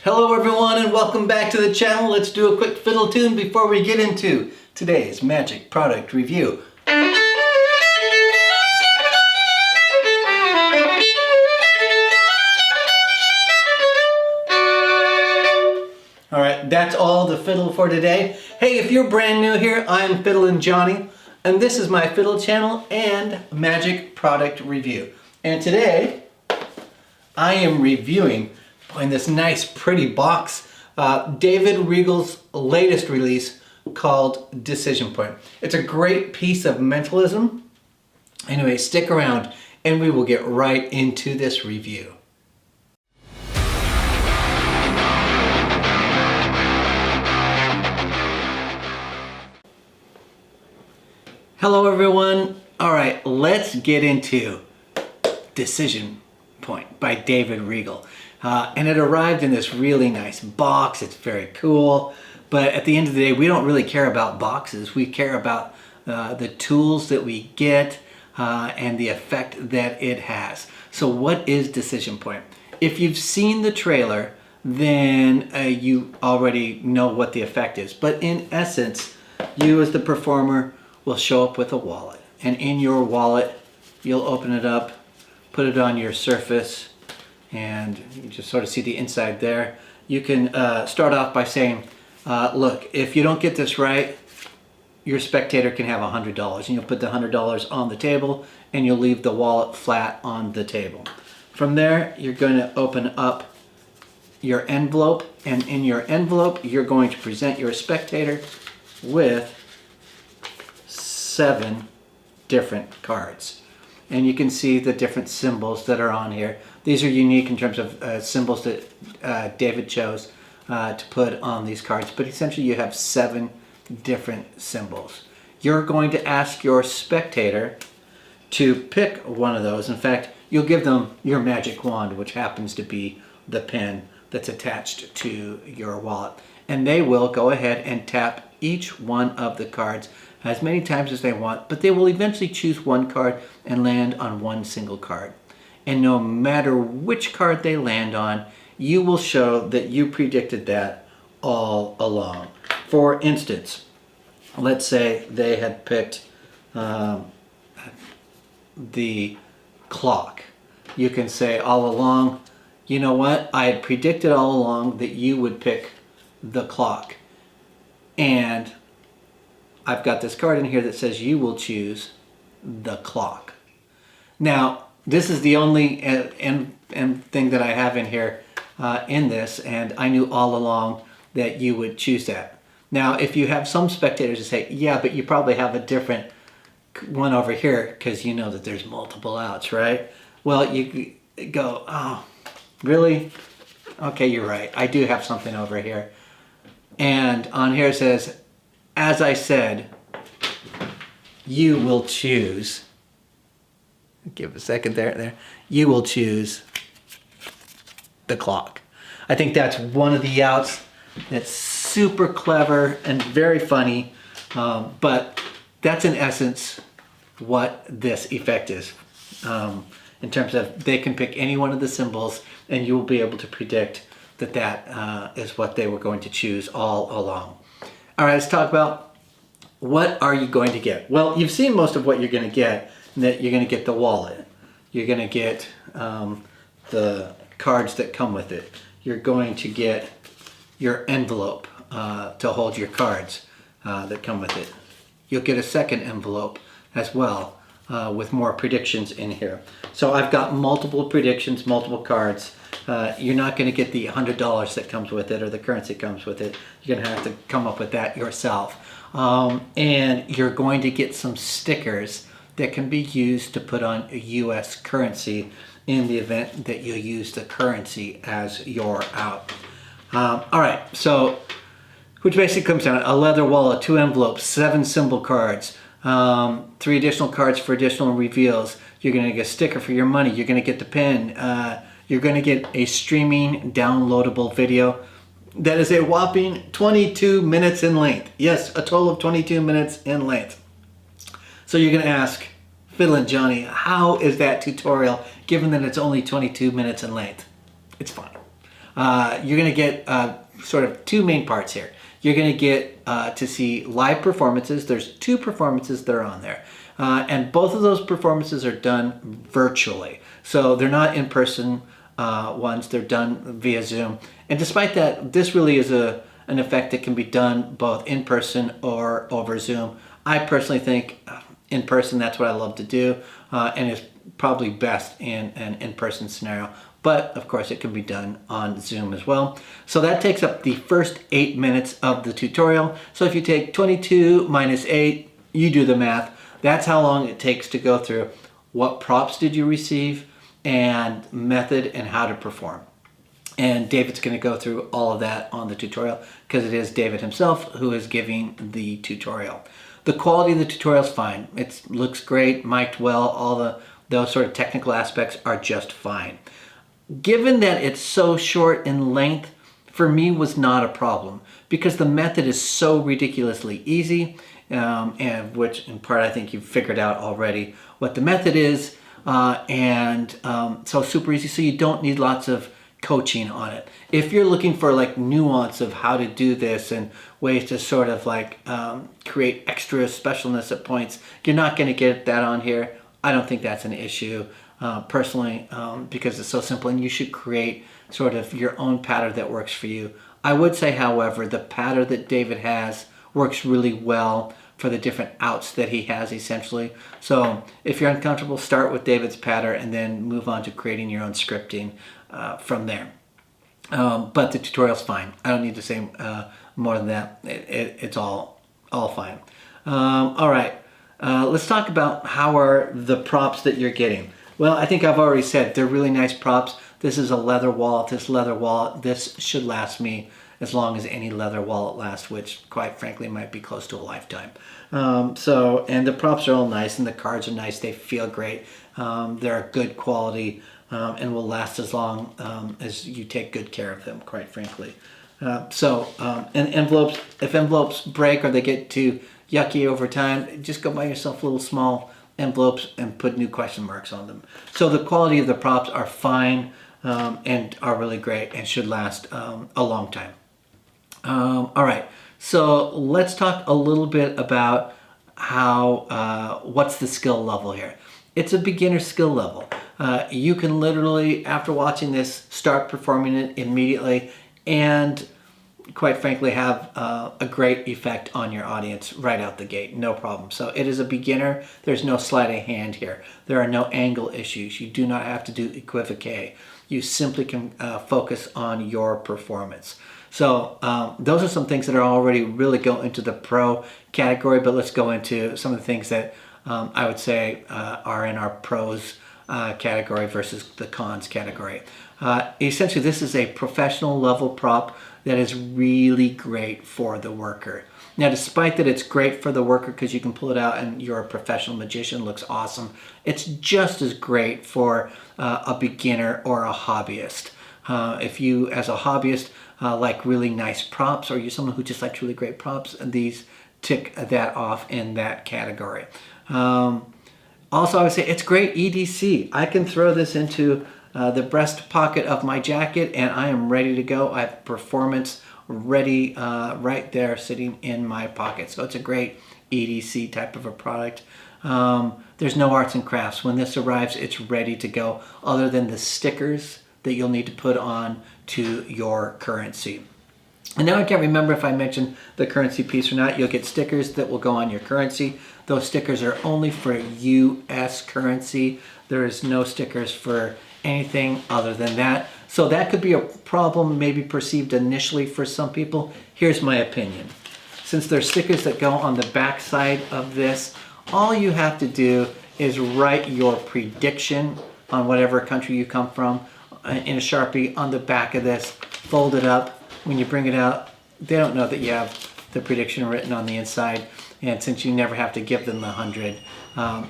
Hello everyone and welcome back to the channel. Let's do a quick fiddle tune before we get into today's magic product review. Alright, that's all the fiddle for today. Hey, if you're brand new here, I'm Fiddlin' Johnny, and this is my fiddle channel and magic product review. And today, I am reviewing in this nice pretty box, David Regal's latest release called Decision Point. It's a great piece of mentalism. Anyway, stick around and we will get right into this review. Hello everyone. All right, let's get into Decision Point by David Regal. And it arrived in this really nice box. It's very cool. But at the end of the day, we don't really care about boxes. We care about the tools that we get and the effect that it has. So what is Decision Point? If you've seen the trailer, then you already know what the effect is. But in essence, you as the performer will show up with a wallet. And in your wallet, you'll open it up, put it on your surface, and you just sort of see the inside there. You can start off by saying, look, if you don't get this right, your spectator can have $100. And you'll put the $100 on the table and you'll leave the wallet flat on the table. From there, you're going to open up your envelope, and in your envelope, you're going to present your spectator with 7 different cards. And you can see the different symbols that are on here. These are unique in terms of symbols that David chose to put on these cards, but essentially you have 7 different symbols. You're going to ask your spectator to pick one of those. In fact, you'll give them your magic wand, which happens to be the pen that's attached to your wallet. And they will go ahead and tap each one of the cards as many times as they want, but they will eventually choose one card and land on one single card. And no matter which card they land on, you will show that you predicted that all along. For instance, let's say they had picked the clock. You can say all along, you know what, I had predicted all along that you would pick the clock. And I've got this card in here that says you will choose the clock. Now, this is the only thing that I have in here in this, and I knew all along that you would choose that. Now, if you have some spectators that say, yeah, but you probably have a different one over here because you know that there's multiple outs, right? Well, you go, oh, really? Okay, you're right. I do have something over here. And on here it says, as I said, you will choose, give a second there, you will choose the clock. I think that's one of the outs that's super clever and very funny, but that's in essence what this effect is. In terms of they can pick any one of the symbols and you will be able to predict that that is what they were going to choose all along. All right, let's talk about what are you going to get. Well, you've seen most of what you're going to get. That you're going to get the wallet. You're going to get the cards that come with it. You're going to get your envelope to hold your cards that come with it. You'll get a second envelope as well with more predictions in here. So I've got multiple predictions, multiple cards. You're not going to get the $100 that comes with it or the currency that comes with it. You're going to have to come up with that yourself. And you're going to get some stickers that can be used to put on a US currency in the event that you use the currency as your out. All right, so which basically comes down to a leather wallet, 2 envelopes, 7 symbol cards, 3 additional cards for additional reveals. You're going to get a sticker for your money. You're going to get the pen. You're going to get a streaming downloadable video that is a whopping 22 minutes in length. Yes, a total of 22 minutes in length. So you're going to ask, Fiddlin' Johnny, how is that tutorial given that it's only 22 minutes in length? It's fine. You're going to get sort of two main parts here. You're going to get to see live performances. There's 2 performances that are on there. And both of those performances are done virtually. So they're not in-person ones. They're done via Zoom. And despite that, this really is an effect that can be done both in person or over Zoom. I personally think in person, that's what I love to do. And it's probably best in an in-person scenario. But of course it can be done on Zoom as well. So that takes up the first 8 minutes of the tutorial. So if you take 22 minus 8, you do the math. That's how long it takes to go through what props did you receive and method and how to perform. And David's going to go through all of that on the tutorial because it is David himself who is giving the tutorial. The quality of the tutorial is fine. It looks great, mic'd well, all those sort of technical aspects are just fine. Given that it's so short in length, for me was not a problem because the method is so ridiculously easy, and which in part I think you've figured out already what the method is, so super easy, so you don't need lots of coaching on it. If you're looking for like nuance of how to do this and ways to sort of like create extra specialness at points, you're not going to get that on here. I don't think that's an issue personally because it's so simple, and you should create sort of your own pattern that works for you. I would say, however, the pattern that David has works really well for the different outs that he has essentially. So if you're uncomfortable, start with David's pattern and then move on to creating your own scripting from there. But the tutorial's fine. I don't need to say more than that. It's all fine. All right, let's talk about how are the props that you're getting. Well, I think I've already said they're really nice props. This is a leather wallet. This leather wallet, this should last me as long as any leather wallet lasts, which quite frankly might be close to a lifetime. And the props are all nice and the cards are nice. They feel great. They're good quality and will last as long as you take good care of them, quite frankly. And envelopes, if envelopes break or they get too yucky over time, just go buy yourself little small envelopes and put new question marks on them. So the quality of the props are fine and are really great and should last a long time. All right, so let's talk a little bit about how what's the skill level here. It's a beginner skill level. You can literally, after watching this, start performing it immediately and quite frankly have a great effect on your audience right out the gate, no problem. So it is a beginner. There's no sleight of hand here. There are no angle issues. You do not have to do equivoque. You simply can focus on your performance. So those are some things that are already really go into the pro category, but let's go into some of the things that I would say are in our pros category versus the cons category. Essentially, this is a professional level prop that is really great for the worker. Now, despite that it's great for the worker because you can pull it out and you're a professional magician, looks awesome, it's just as great for a beginner or a hobbyist. If you, as a hobbyist, like really nice props, or you're someone who just likes really great props, these tick that off in that category. Also, I would say it's great EDC. I can throw this into the breast pocket of my jacket and I am ready to go. I have performance ready right there sitting in my pocket. So it's a great EDC type of a product. There's no arts and crafts. When this arrives, it's ready to go, other than the stickers that you'll need to put on to your currency. And now I can't remember if I mentioned the currency piece or not. You'll get stickers that will go on your currency. Those stickers are only for US currency. There is no stickers for anything other than that. So that could be a problem, maybe perceived initially for some people. Here's my opinion. Since there's stickers that go on the back side of this, all you have to do is write your prediction on whatever country you come from in a Sharpie on the back of this, fold it up. When you bring it out, they don't know that you have the prediction written on the inside, and since you never have to give them the 100,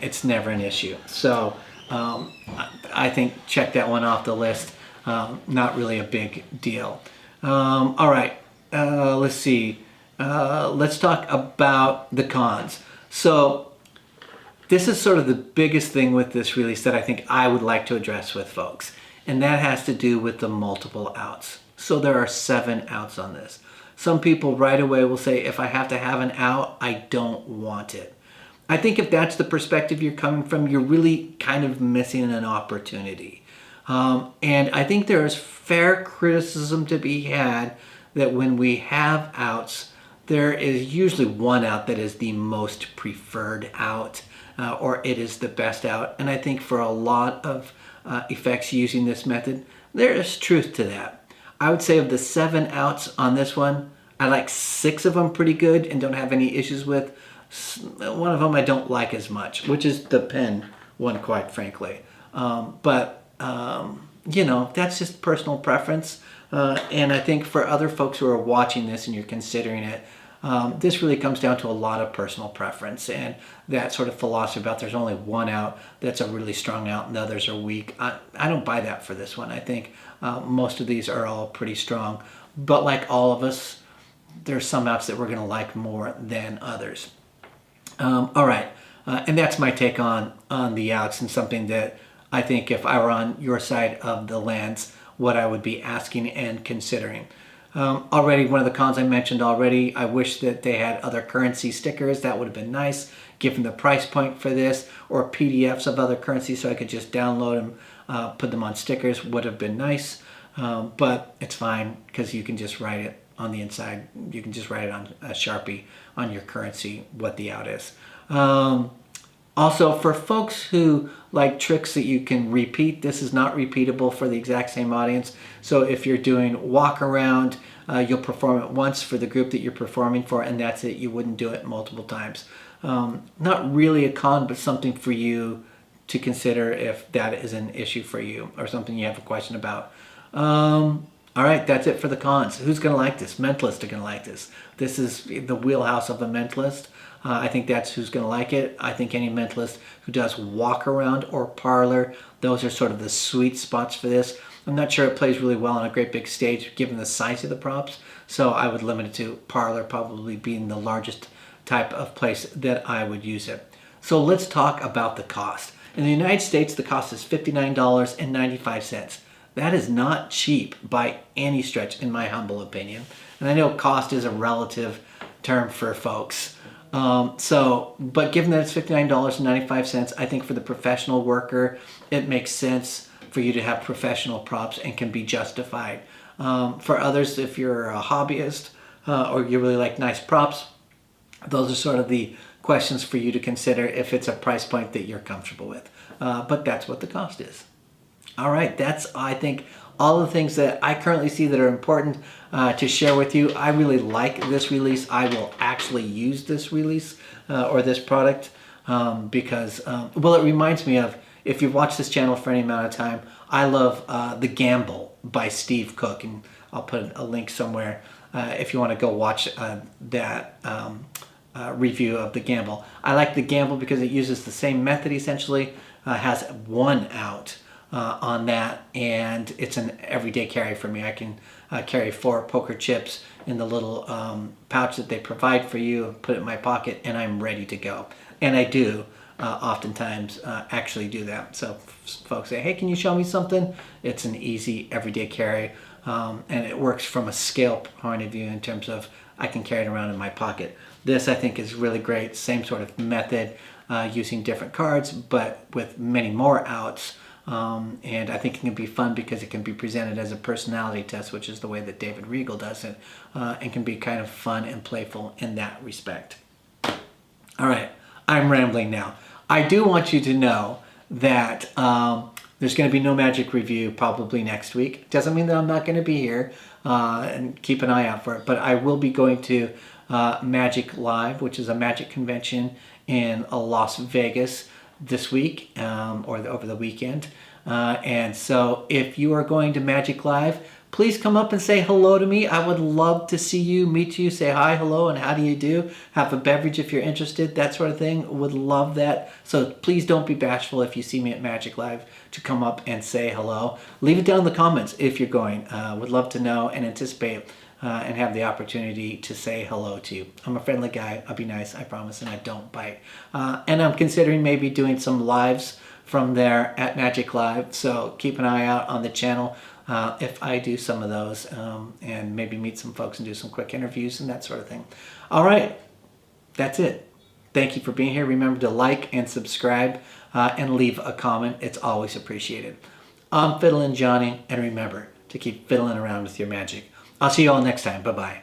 it's never an issue. So I think check that one off the list. Not really a big deal. All right, let's see. Let's talk about the cons. So this is sort of the biggest thing with this release that I think I would like to address with folks, and that has to do with the multiple outs. So there are 7 outs on this. Some people right away will say, if I have to have an out, I don't want it. I think if that's the perspective you're coming from, you're really kind of missing an opportunity. And I think there is fair criticism to be had that when we have outs, there is usually one out that is the most preferred out, or it is the best out. And I think for a lot of effects using this method, there is truth to that. I would say of the 7 outs on this one, I like 6 of them pretty good and don't have any issues with. One of them I don't like as much, which is the pen one, quite frankly. You know, that's just personal preference. And I think for other folks who are watching this and you're considering it, this really comes down to a lot of personal preference and that sort of philosophy about there's only one out that's a really strong out and the others are weak. I don't buy that for this one. I think most of these are all pretty strong. But like all of us, there's some outs that we're going to like more than others. All right. And that's my take on the outs, and something that I think if I were on your side of the lens, what I would be asking and considering. Already, one of the cons I mentioned already, I wish that they had other currency stickers. That would have been nice, given the price point for this, or PDFs of other currencies so I could just download them, put them on stickers would have been nice. But it's fine because you can just write it on the inside. You can just write it on a Sharpie on your currency what the out is. Also, for folks who like tricks that you can repeat, this is not repeatable for the exact same audience. So if you're doing walk around, you'll perform it once for the group that you're performing for, and that's it. You wouldn't do it multiple times. Not really a con, but something for you to consider if that is an issue for you or something you have a question about. All right, that's it for the cons. Who's going to like this? Mentalists are going to like this. This is the wheelhouse of a mentalist. I think that's who's going to like it. I think any mentalist who does walk around or parlor, those are sort of the sweet spots for this. I'm not sure it plays really well on a great big stage given the size of the props, so I would limit it to parlor probably being the largest type of place that I would use it. So let's talk about the cost. In the United States, the cost is $59.95. That is not cheap by any stretch, in my humble opinion. And I know cost is a relative term for folks. But given that it's $59.95, I think for the professional worker, it makes sense for you to have professional props and can be justified. For others, if you're a hobbyist or you really like nice props, those are sort of the questions for you to consider if it's a price point that you're comfortable with. But that's what the cost is. All right, that's, I think, all the things that I currently see that are important to share with you. I really like this release. I will actually use this release or this product because, well, it reminds me of, if you've watched this channel for any amount of time, I love The Gamble by Steve Cook, and I'll put a link somewhere if you want to go watch that review of The Gamble. I like The Gamble because it uses the same method essentially, has one out on that, and it's an everyday carry for me. I can carry 4 poker chips in the little pouch that they provide for you, put it in my pocket, and I'm ready to go. And I do oftentimes actually do that. So folks say, hey, can you show me something? It's an easy everyday carry, and it works from a scale point of view in terms of I can carry it around in my pocket. This I think is really great. Same sort of method, using different cards, but with many more outs. And I think it can be fun because it can be presented as a personality test, which is the way that David Regal does it, and can be kind of fun and playful in that respect. All right, I'm rambling now. I do want you to know that there's going to be no Magic review probably next week. Doesn't mean that I'm not going to be here, and keep an eye out for it, but I will be going to Magic Live, which is a Magic convention in Las Vegas this week or over the weekend, and so if you are going to Magic Live, please come up and say hello to me. I would love to see you, meet you, say hi, hello, and how do you do, have a beverage if you're interested, that sort of thing. Would love that. So please don't be bashful if you see me at Magic Live to come up and say hello. Leave it down in the comments if you're going. Would love to know and anticipate and have the opportunity to say hello to you. I'm a friendly guy. I'll be nice, I promise, and I don't bite. And I'm considering maybe doing some lives from there at Magic Live, so keep an eye out on the channel. if I do some of those, and maybe meet some folks and do some quick interviews and that sort of thing. All right, that's it. Thank you for being here. Remember to like and subscribe and leave a comment. It's always appreciated. I'm Fiddlin' Johnny, and remember to keep fiddling around with your magic. I'll see you all next time. Bye-bye.